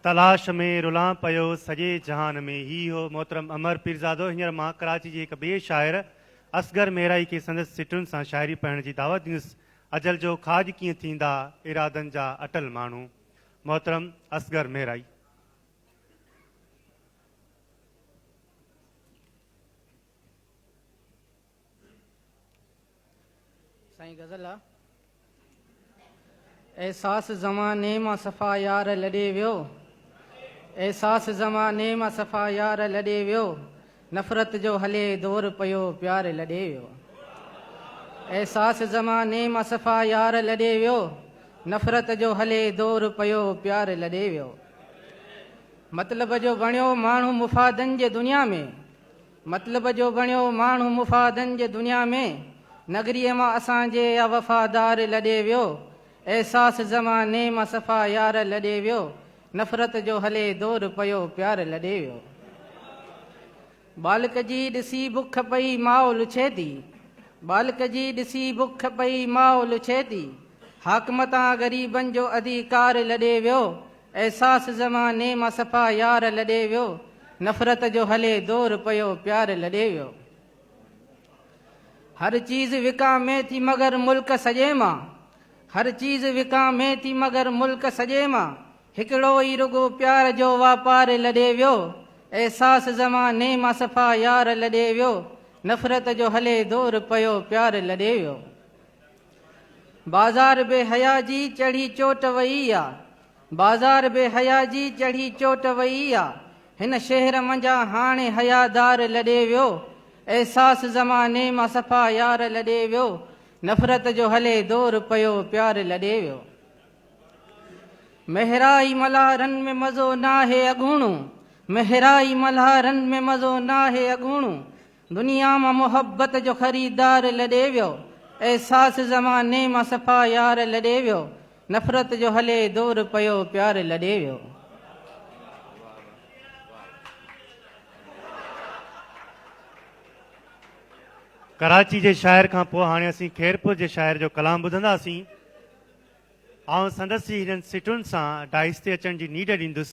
तलाश में रुलां पयो सजे जहान में ही हो मोहतरम अमर पीरज़ादो। हींअर मां कराची जे हिक ॿिए शाइर असगर मेहराई खे संदसि सिटुनि सां शाइरी पढ़ण जी दावत ॾींदुसि। अजल जो खाज कीअं थींदा इरादनि जा अटल माण्हू। मोहतरम असगर मेहराई। साईं गज़ल आहे। एहसास ज़माने मां सफ़ा यार लॾे वियो, एहसास ज़माने मां सफ़ा यार लॾे वियो, नफ़रत जो हले दौर पियो प्यार लॾे वियो। एहसास ज़माने मां सफ़ा यार लॾे वियो, नफ़रत जो हले दौर पियो प्यार लॾे वियो। मतिलब जो बणियो माण्हू मुफ़ादनि जे दुनिया में, मतिलब जो बणियो माण्हू मुफ़ादनि जे दुनिया में, नगरीअ मां असांजे या वफ़ादार लॾे वियो। एहसास ज़माने मां सफ़ा यार लॾे वियो, नफ़रत जो हले दौर पियो प्यार लॾे वियो। बालक जी ॾिसी बुख पई माउ लुछे थी, बालक जी ॾिसी बुख पई माउ लुछे थी, हाकमतां ग़रीबनि जो अधिकार लॾे वियो। एहसास ज़माने मां सफ़ा यार लॾे वियो, नफ़रत जो हले दौर पियो प्यार लॾे वियो। हर चीज़ विकां में थी मगर मुल्क सॼे मां, हर चीज़ विकां में थी मगर मुल्क सॼे मां, हिकिड़ो ई रुगो प्यार जो वापार लॾे वियो। एहसास ज़माने मां सफ़ा यार लॾे वियो, नफ़रत जो हले दौर पियो प्यार लॾे वियो। बाज़ार बेहया जी चढ़ी चोट वई आहे, बाज़ार बेहया जी चढ़ी चोट वई आहे, हिन शहर मंझां हाणे हयादार लॾे वियो। एहसास ज़माने मां सफ़ा यार लॾे वियो, नफ़रत जो हले दौर पियो प्यार लॾे वियो। महराई मल्हारनि में मज़ो नाहे अगूणो, महराई मल्हारनि में मज़ो नाहे अगूणो, दुनिया मां मोहब्बत जो ख़रीदार लॾे वियो। एहसास ज़माने मां सफ़ा यार लॾे वियो, नफ़रत जो हले दौर पियो प्यार लॾे वियो। कराची जे शाइर खां पोइ हाणे असीं खैरपुर जे शाइर जो कलाम ॿुधंदासीं। आउं संदसि हिननि सिटुनि सां डाइस ते अचण जी नीड ॾींदुसि।